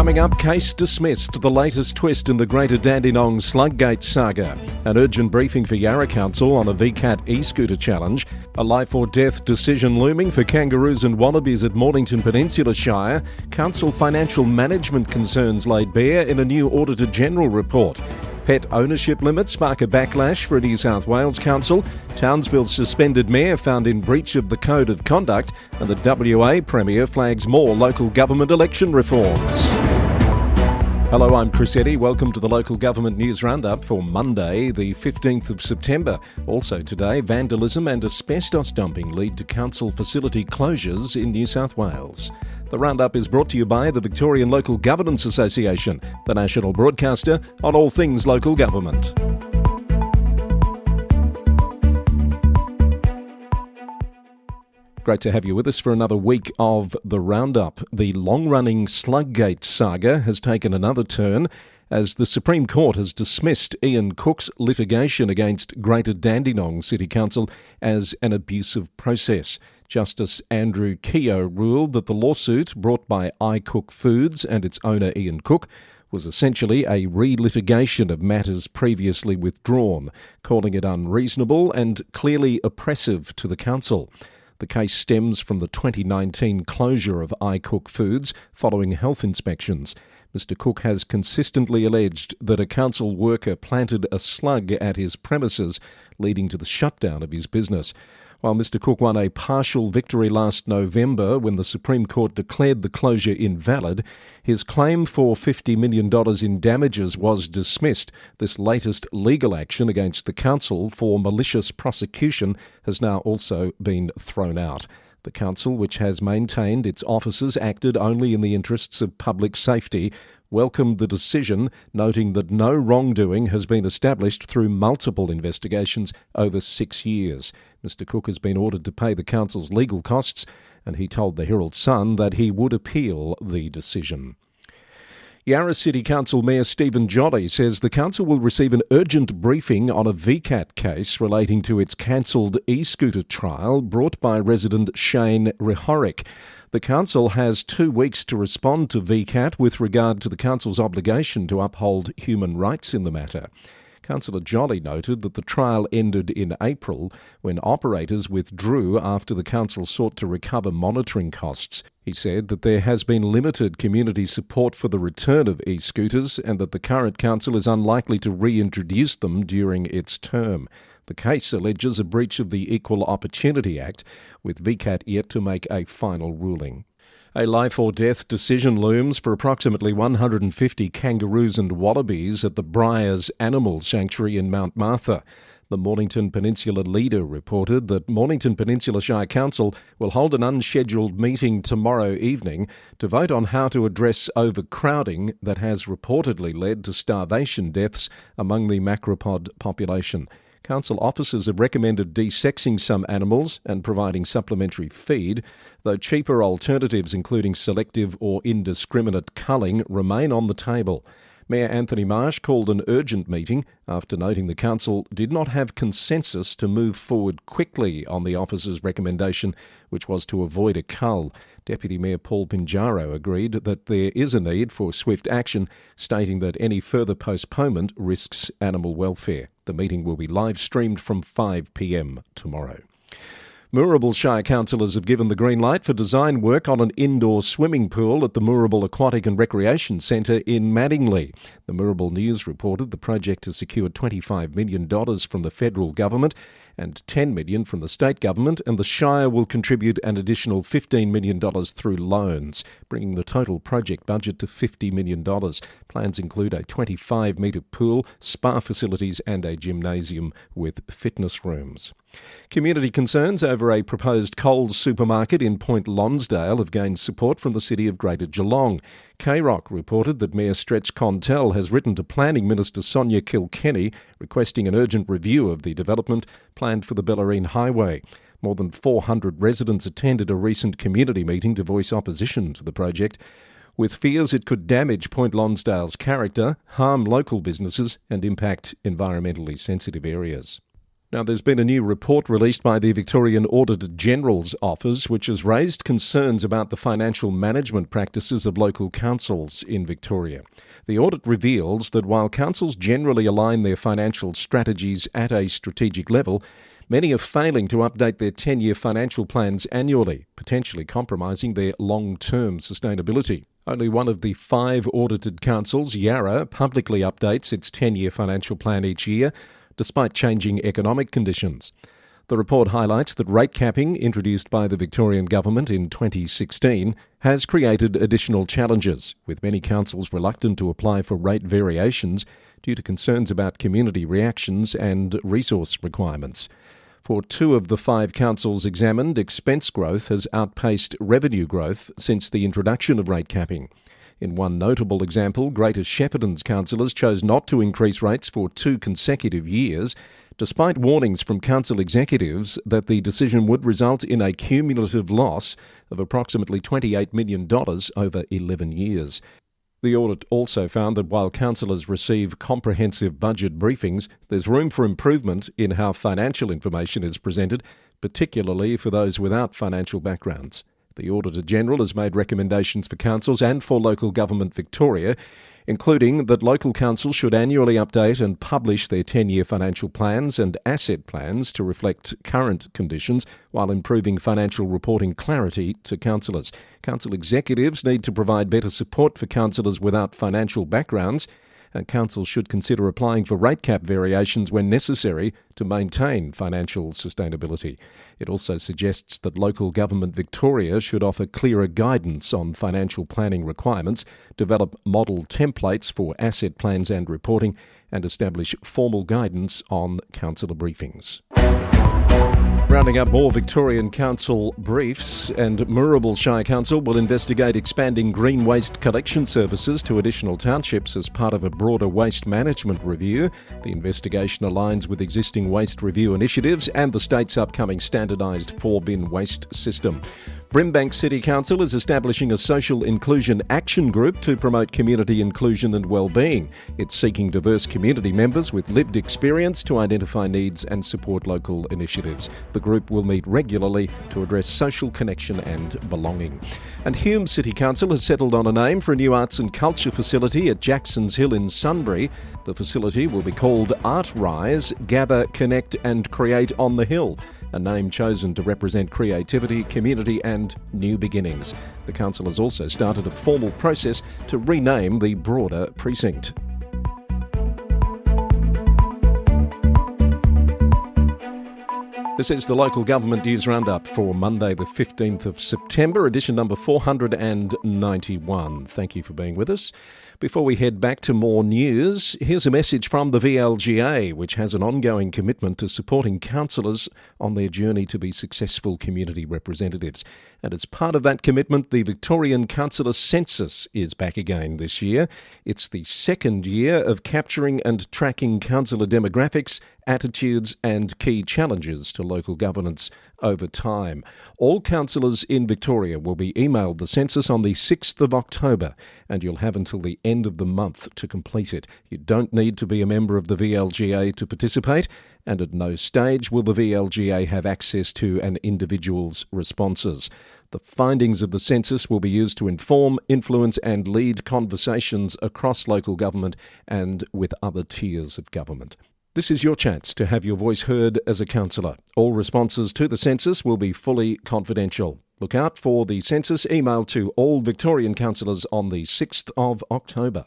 Coming up, case dismissed, the latest twist in the Greater Dandenong Slug Gate saga. An urgent briefing for Yarra Council on a VCAT e-scooter challenge. A life or death decision looming for kangaroos and wallabies at Mornington Peninsula Shire. Council financial management concerns laid bare in a new Auditor General report. Pet ownership limits spark a backlash for a New South Wales council. Townsville's suspended mayor found in breach of the Code of Conduct. And the WA Premier flags more local government election reforms. Hello, I'm Chris Eddy. Welcome to the Local Government News Roundup for Monday, the 15th of September. Also today, vandalism and asbestos dumping lead to council facility closures in New South Wales. The Roundup is brought to you by the Victorian Local Governance Association, the national broadcaster on all things local government. Great to have you with us for another week of the Roundup. The long-running Slug Gate saga has taken another turn as the Supreme Court has dismissed Ian Cook's litigation against Greater Dandenong City Council as an abusive process. Justice Andrew Keogh ruled that the lawsuit brought by iCook Foods and its owner Ian Cook was essentially a re-litigation of matters previously withdrawn, calling it unreasonable and clearly oppressive to the council. The case stems from the 2019 closure of iCook Foods following health inspections. Mr Cook has consistently alleged that a council worker planted a slug at his premises, leading to the shutdown of his business. While Mr Cook won a partial victory last November when the Supreme Court declared the closure invalid, his claim for $50 million in damages was dismissed. This latest legal action against the council for malicious prosecution has now also been thrown out. The council, which has maintained its officers acted only in the interests of public safety, welcomed the decision, noting that no wrongdoing has been established through multiple investigations over 6 years. Mr Cook has been ordered to pay the council's legal costs, and he told the Herald Sun that he would appeal the decision. Yarra City Council Mayor Stephen Jolly says the council will receive an urgent briefing on a VCAT case relating to its cancelled e-scooter trial brought by resident Shane Rehoric. The council has 2 weeks to respond to VCAT with regard to the council's obligation to uphold human rights in the matter. Councillor Jolly noted that the trial ended in April when operators withdrew after the council sought to recover monitoring costs. He said that there has been limited community support for the return of e-scooters and that the current council is unlikely to reintroduce them during its term. The case alleges a breach of the Equal Opportunity Act, with VCAT yet to make a final ruling. A life or death decision looms for approximately 150 kangaroos and wallabies at the Briars Animal Sanctuary in Mount Martha. The Mornington Peninsula leader reported that Mornington Peninsula Shire Council will hold an unscheduled meeting tomorrow evening to vote on how to address overcrowding that has reportedly led to starvation deaths among the macropod population. Council officers have recommended desexing some animals and providing supplementary feed, though cheaper alternatives including selective or indiscriminate culling remain on the table. Mayor Anthony Marsh called an urgent meeting after noting the council did not have consensus to move forward quickly on the officers' recommendation, which was to avoid a cull. Deputy Mayor Paul Pinjaro agreed that there is a need for swift action, stating that any further postponement risks animal welfare. The meeting will be live-streamed from 5 p.m. tomorrow. Moorabool Shire councillors have given the green light for design work on an indoor swimming pool at the Moorabool Aquatic and Recreation Centre in Madingley. The Moorabool News reported the project has secured $25 million from the federal government and $10 million from the state government, and the Shire will contribute an additional $15 million through loans, bringing the total project budget to $50 million. Plans include a 25-metre pool, spa facilities and a gymnasium with fitness rooms. Community concerns over a proposed Coles supermarket in Point Lonsdale have gained support from the city of Greater Geelong. K-Rock reported that Mayor Stretch Contel has written to Planning Minister Sonia Kilkenny requesting an urgent review of the development planned for the Bellarine Highway. More than 400 residents attended a recent community meeting to voice opposition to the project, with fears it could damage Point Lonsdale's character, harm local businesses and impact environmentally sensitive areas. Now, there's been a new report released by the Victorian Auditor General's office, which has raised concerns about the financial management practices of local councils in Victoria. The audit reveals that while councils generally align their financial strategies at a strategic level, many are failing to update their 10-year financial plans annually, potentially compromising their long-term sustainability. Only one of the 5 audited councils, Yarra, publicly updates its 10-year financial plan each year, despite changing economic conditions. The report highlights that rate capping, introduced by the Victorian Government in 2016, has created additional challenges, with many councils reluctant to apply for rate variations due to concerns about community reactions and resource requirements. For 2 of the 5 councils examined, expense growth has outpaced revenue growth since the introduction of rate capping. In one notable example, Greater Shepparton's councillors chose not to increase rates for 2 consecutive years, despite warnings from council executives that the decision would result in a cumulative loss of approximately $28 million over 11 years. The audit also found that while councillors receive comprehensive budget briefings, there's room for improvement in how financial information is presented, particularly for those without financial backgrounds. The Auditor General has made recommendations for councils and for Local Government Victoria, including that local councils should annually update and publish their 10-year financial plans and asset plans to reflect current conditions while improving financial reporting clarity to councillors. Council executives need to provide better support for councillors without financial backgrounds, and councils should consider applying for rate cap variations when necessary to maintain financial sustainability. It also suggests that Local Government Victoria should offer clearer guidance on financial planning requirements, develop model templates for asset plans and reporting, and establish formal guidance on councillor briefings. Rounding up more Victorian Council briefs, and Moorabool Shire Council will investigate expanding green waste collection services to additional townships as part of a broader waste management review. The investigation aligns with existing waste review initiatives and the state's upcoming standardised 4-bin waste system. Brimbank City Council is establishing a social inclusion action group to promote community inclusion and well-being. It's seeking diverse community members with lived experience to identify needs and support local initiatives. The group will meet regularly to address social connection and belonging. And Hume City Council has settled on a name for a new arts and culture facility at Jackson's Hill in Sunbury. The facility will be called Art Rise, Gather, Connect and Create on the Hill, a name chosen to represent creativity, community and new beginnings. The council has also started a formal process to rename the broader precinct. This is the Local Government News Roundup for Monday the 15th of September, edition number 491. Thank you for being with us. Before we head back to more news, here's a message from the VLGA, which has an ongoing commitment to supporting councillors on their journey to be successful community representatives. And as part of that commitment, the Victorian Councillor Census is back again this year. It's the second year of capturing and tracking councillor demographics, attitudes and key challenges to local governance over time. All councillors in Victoria will be emailed the census on the 6th of October, and you'll have until the end of the month to complete it. You don't need to be a member of the VLGA to participate, and at no stage will the VLGA have access to an individual's responses. The findings of the census will be used to inform, influence and lead conversations across local government and with other tiers of government. This is your chance to have your voice heard as a councillor. All responses to the census will be fully confidential. Look out for the census email to all Victorian councillors on the 6th of October.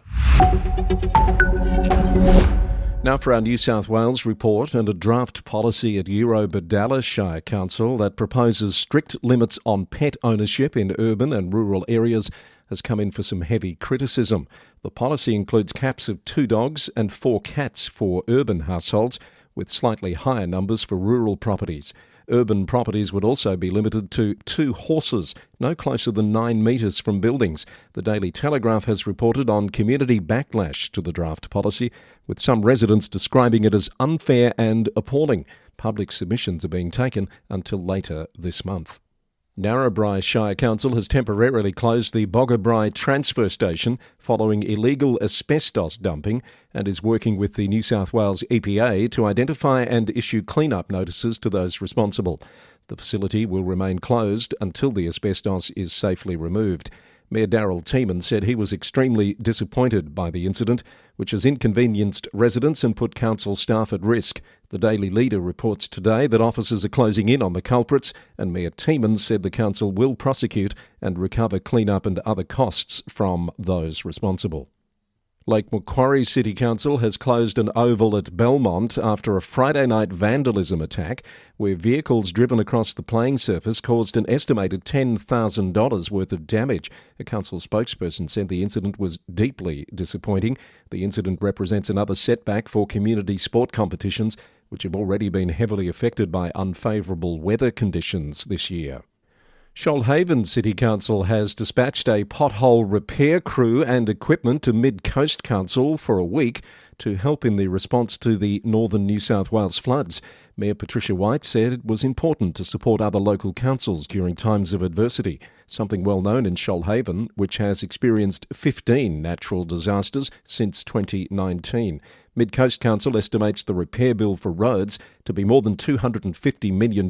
Now for our New South Wales report, and a draft policy at Yarra Shire Council that proposes strict limits on pet ownership in urban and rural areas has come in for some heavy criticism. The policy includes caps of 2 dogs and 4 cats for urban households, with slightly higher numbers for rural properties. Urban properties would also be limited to 2 horses, no closer than 9 metres from buildings. The Daily Telegraph has reported on community backlash to the draft policy, with some residents describing it as unfair and appalling. Public submissions are being taken until later this month. Narrabri Shire Council has temporarily closed the Boggabri transfer station following illegal asbestos dumping and is working with the New South Wales EPA to identify and issue clean-up notices to those responsible. The facility will remain closed until the asbestos is safely removed. Mayor Darryl Tiemann said he was extremely disappointed by the incident, which has inconvenienced residents and put council staff at risk. The Daily Leader reports today that officers are closing in on the culprits, and Mayor Tiemann said the council will prosecute and recover clean-up and other costs from those responsible. Lake Macquarie City Council has closed an oval at Belmont after a Friday night vandalism attack where vehicles driven across the playing surface caused an estimated $10,000 worth of damage. A council spokesperson said the incident was deeply disappointing. The incident represents another setback for community sport competitions, which have already been heavily affected by unfavourable weather conditions this year. Shoalhaven City Council has dispatched a pothole repair crew and equipment to Mid Coast Council for a week to help in the response to the northern New South Wales floods. Mayor Patricia White said it was important to support other local councils during times of adversity, something well known in Shoalhaven, which has experienced 15 natural disasters since 2019. Mid Coast Council estimates the repair bill for roads to be more than $250 million,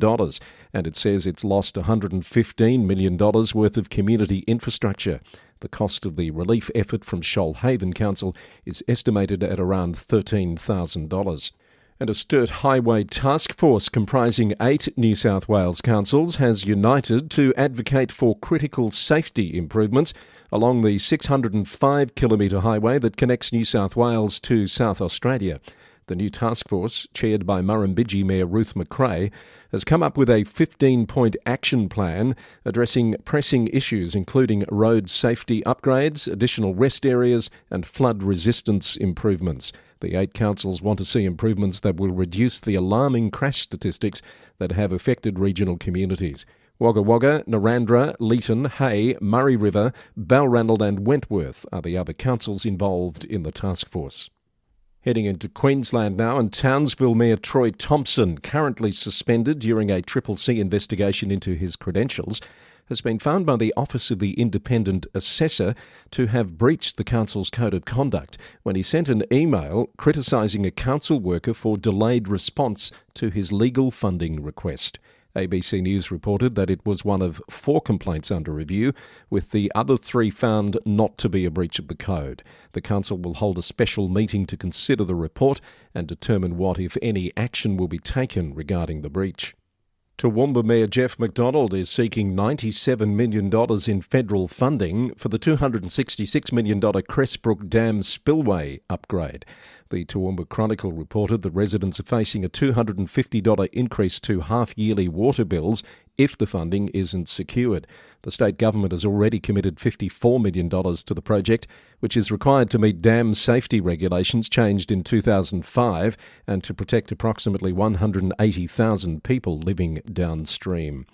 and it says it's lost $115 million worth of community infrastructure. The cost of the relief effort from Shoalhaven Council is estimated at around $13,000. And a Sturt Highway Task Force comprising 8 New South Wales councils has united to advocate for critical safety improvements along the 605-kilometre highway that connects New South Wales to South Australia. The new task force, chaired by Murrumbidgee Mayor Ruth McRae, has come up with a 15-point action plan addressing pressing issues including road safety upgrades, additional rest areas and flood resistance improvements. The 8 councils want to see improvements that will reduce the alarming crash statistics that have affected regional communities. Wagga Wagga, Narrandera, Leeton, Hay, Murray River, Balranald and Wentworth are the other councils involved in the task force. Heading into Queensland now, and Townsville Mayor Troy Thompson, currently suspended during a CCC investigation into his credentials, has been found by the Office of the Independent Assessor to have breached the council's code of conduct when he sent an email criticising a council worker for delayed response to his legal funding request. ABC News reported that it was one of 4 complaints under review, with the other 3 found not to be a breach of the code. The council will hold a special meeting to consider the report and determine what, if any, action will be taken regarding the breach. Toowoomba Mayor Jeff McDonald is seeking $97 million in federal funding for the $266 million Cressbrook Dam spillway upgrade. The Toowoomba Chronicle reported that residents are facing a $250 increase to half-yearly water bills if the funding isn't secured. The state government has already committed $54 million to the project, which is required to meet dam safety regulations changed in 2005 and to protect approximately 180,000 people living downstream.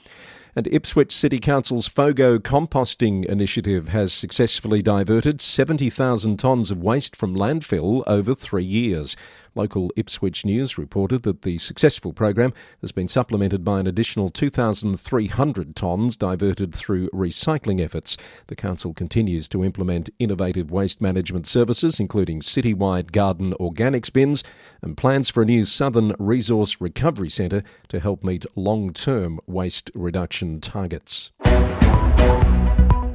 And Ipswich City Council's FOGO composting initiative has successfully diverted 70,000 tonnes of waste from landfill over 3 years. Local Ipswich News reported that the successful program has been supplemented by an additional 2,300 tonnes diverted through recycling efforts. The council continues to implement innovative waste management services, including citywide garden organics bins, and plans for a new Southern Resource Recovery Centre to help meet long-term waste reduction targets.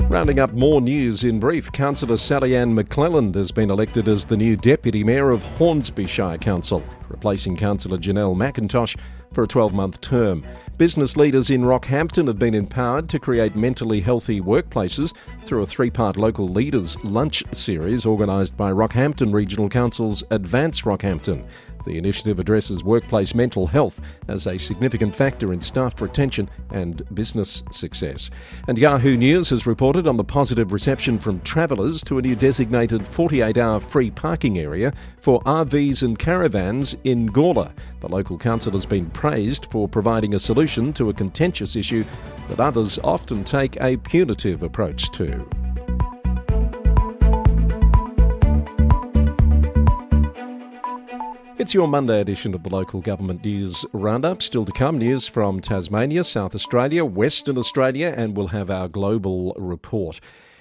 Rounding up more news in brief, Councillor Sally-Ann McClelland has been elected as the new Deputy Mayor of Hornsby Shire Council, replacing Councillor Janelle McIntosh for a 12-month term. Business leaders in Rockhampton have been empowered to create mentally healthy workplaces through a 3-part local leaders lunch series organised by Rockhampton Regional Council's Advance Rockhampton. The initiative addresses workplace mental health as a significant factor in staff retention and business success. And Yahoo News has reported on the positive reception from travellers to a new designated 48-hour free parking area for RVs and caravans in Gawler. The local council has been praised for providing a solution to a contentious issue that others often take a punitive approach to. It's your Monday edition of the Local Government News Roundup. Still to come, news from Tasmania, South Australia, Western Australia, and we'll have our global report.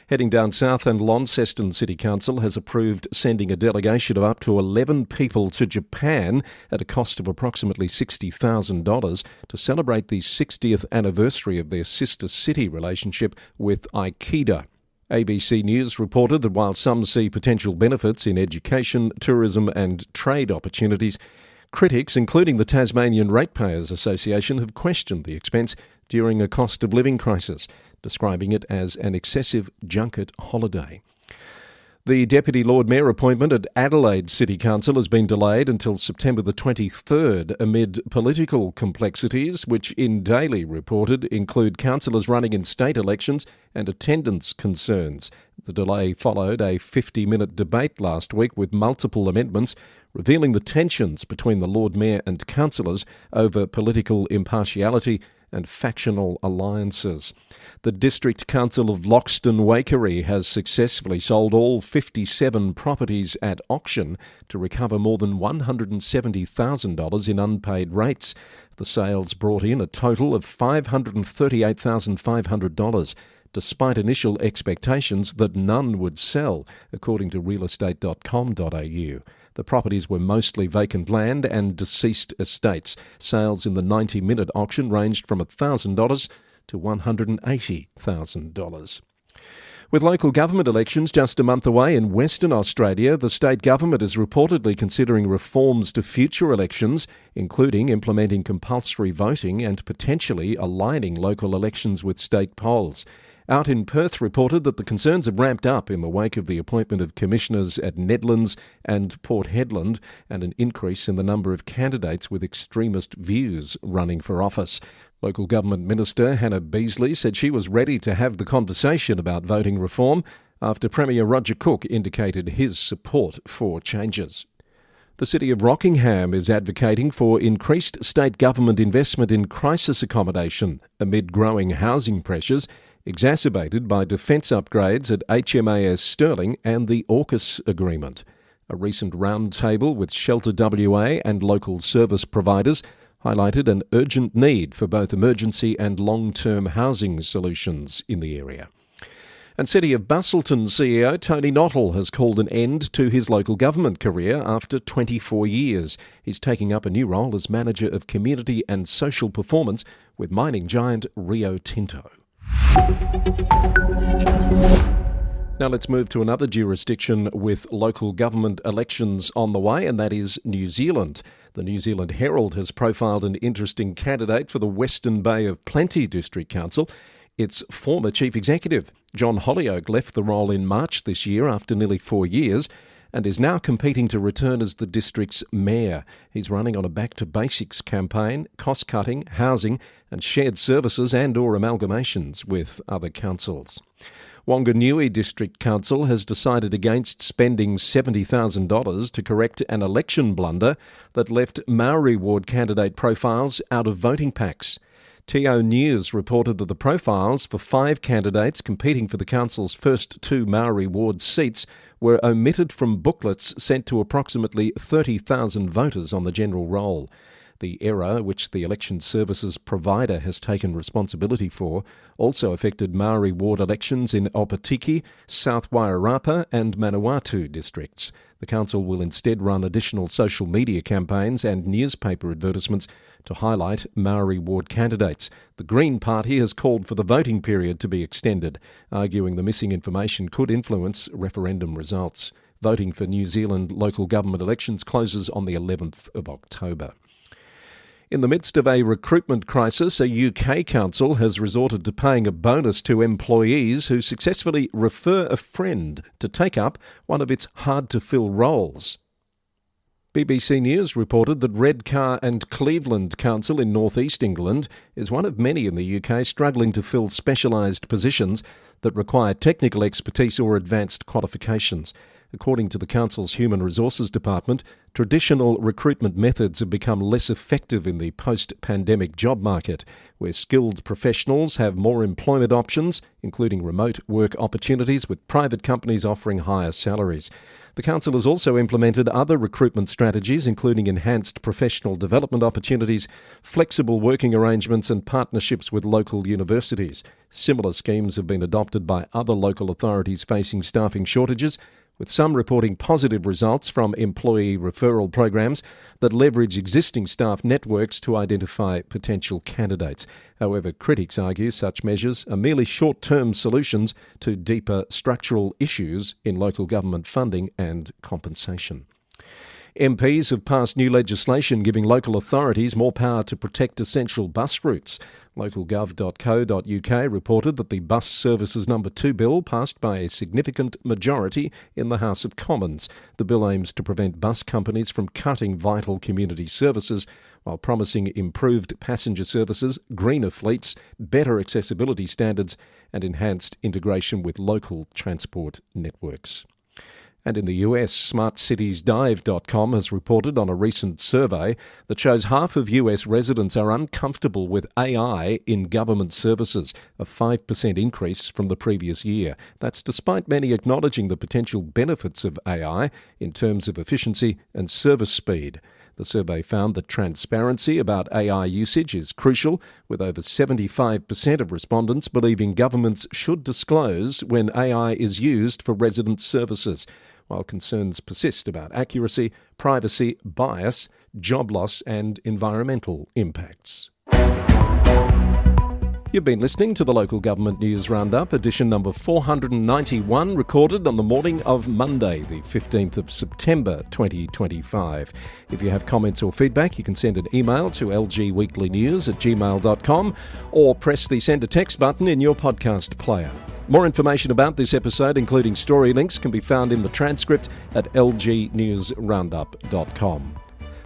Heading down south, and Launceston City Council has approved sending a delegation of up to 11 people to Japan at a cost of approximately $60,000 to celebrate the 60th anniversary of their sister city relationship with Ikeda. ABC News reported that while some see potential benefits in education, tourism and trade opportunities, critics, including the Tasmanian Ratepayers Association, have questioned the expense during a cost of living crisis, describing it as an excessive junket holiday. The Deputy Lord Mayor appointment at Adelaide City Council has been delayed until September the 23rd amid political complexities, which in Daily reported include councillors running in state elections and attendance concerns. The delay followed a 50-minute debate last week with multiple amendments, revealing the tensions between the Lord Mayor and councillors over political impartiality and factional alliances. The District Council of Loxton-Waikerie has successfully sold all 57 properties at auction to recover more than $170,000 in unpaid rates. The sales brought in a total of $538,500, despite initial expectations that none would sell, according to realestate.com.au. The properties were mostly vacant land and deceased estates. Sales in the 90-minute auction ranged from $1,000 to $180,000. With local government elections just a month away in Western Australia, the state government is reportedly considering reforms to future elections, including implementing compulsory voting and potentially aligning local elections with state polls. Out in Perth reported that the concerns have ramped up in the wake of the appointment of commissioners at Nedlands and Port Hedland and an increase in the number of candidates with extremist views running for office. Local Government Minister Hannah Beasley said she was ready to have the conversation about voting reform after Premier Roger Cook indicated his support for changes. The City of Rockingham is advocating for increased state government investment in crisis accommodation amid growing housing pressures, exacerbated by defence upgrades at HMAS Stirling and the AUKUS agreement. A recent roundtable with Shelter WA and local service providers highlighted an urgent need for both emergency and long-term housing solutions in the area. And City of Busselton CEO Tony Nottell has called an end to his local government career after 24 years. He's taking up a new role as Manager of Community and Social Performance with mining giant Rio Tinto. Now let's move to another jurisdiction with local government elections on the way, and that is New Zealand. The New Zealand Herald has profiled an interesting candidate for the Western Bay of Plenty District Council. Its former chief executive, John Holyoake, left the role in March this year after nearly 4 years and is now competing to return as the district's mayor. He's running on a back-to-basics campaign, cost-cutting, housing and shared services and/or amalgamations with other councils. Wanganui District Council has decided against spending $70,000 to correct an election blunder that left Maori ward candidate profiles out of voting packs. TO News reported that the profiles for 5 candidates competing for the council's first 2 Maori ward seats were omitted from booklets sent to approximately 30,000 voters on the general roll. The error, which the election services provider has taken responsibility for, also affected Maori ward elections in Opotiki, South Wairarapa and Manawatu districts. The council will instead run additional social media campaigns and newspaper advertisements to highlight Maori ward candidates. The Green Party has called for the voting period to be extended, arguing the missing information could influence referendum results. Voting for New Zealand local government elections closes on the 11th of October. In the midst of a recruitment crisis, a UK council has resorted to paying a bonus to employees who successfully refer a friend to take up one of its hard-to-fill roles. BBC News reported that Redcar and Cleveland Council in North East England is one of many in the UK struggling to fill specialised positions that require technical expertise or advanced qualifications. According to the council's Human Resources Department, Traditional recruitment methods have become less effective in the post-pandemic job market, where skilled professionals have more employment options, including remote work opportunities with private companies offering higher salaries. The Council has also implemented other recruitment strategies, including enhanced professional development opportunities, flexible working arrangements and partnerships with local universities. Similar schemes have been adopted by other local authorities facing staffing shortages, with some reporting positive results from employee referral programs that leverage existing staff networks to identify potential candidates. However, critics argue such measures are merely short-term solutions to deeper structural issues in local government funding and compensation. MPs have passed new legislation giving local authorities more power to protect essential bus routes. Localgov.co.uk reported that the Bus Services No. 2 bill passed by a significant majority in the House of Commons. The bill aims to prevent bus companies from cutting vital community services while promising improved passenger services, greener fleets, better accessibility standards and enhanced integration with local transport networks. And in the US, SmartCitiesDive.com has reported on a recent survey that shows half of US residents are uncomfortable with AI in government services, a 5% increase from the previous year. That's despite many acknowledging the potential benefits of AI in terms of efficiency and service speed. The survey found that transparency about AI usage is crucial, with over 75% of respondents believing governments should disclose when AI is used for resident services, while concerns persist about accuracy, privacy, bias, job loss and environmental impacts. You've been listening to the Local Government News Roundup, edition number 491, recorded on the morning of Monday, the 15th of September 2025. If you have comments or feedback, you can send an email to lgweeklynews@gmail.com or press the send a text button in your podcast player. More information about this episode, including story links, can be found in the transcript at lgnewsroundup.com.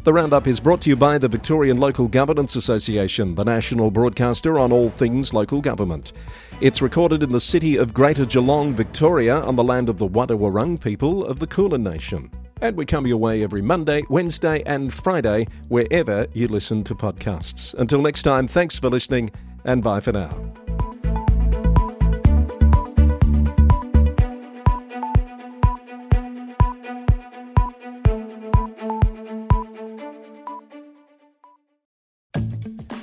The Roundup is brought to you by the Victorian Local Governance Association, the national broadcaster on all things local government. It's recorded in the city of Greater Geelong, Victoria, on the land of the Wadawurrung people of the Kulin Nation. And we come your way every Monday, Wednesday and Friday, wherever you listen to podcasts. Until next time, thanks for listening and bye for now.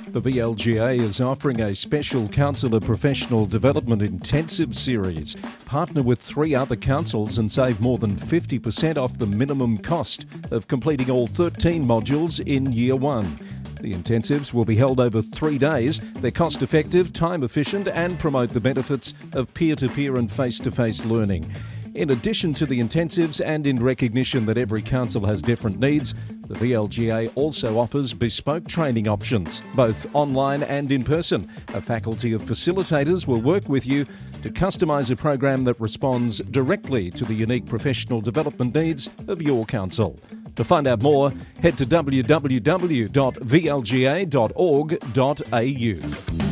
The VLGA is offering a special Councillor Professional Development Intensive series. Partner with 3 other councils and save more than 50% off the minimum cost of completing all 13 modules in Year 1. The intensives will be held over 3 days. They're cost-effective, time-efficient and promote the benefits of peer-to-peer and face-to-face learning. In addition to the intensives and in recognition that every council has different needs, the VLGA also offers bespoke training options, both online and in person. A faculty of facilitators will work with you to customise a program that responds directly to the unique professional development needs of your council. To find out more, head to www.vlga.org.au.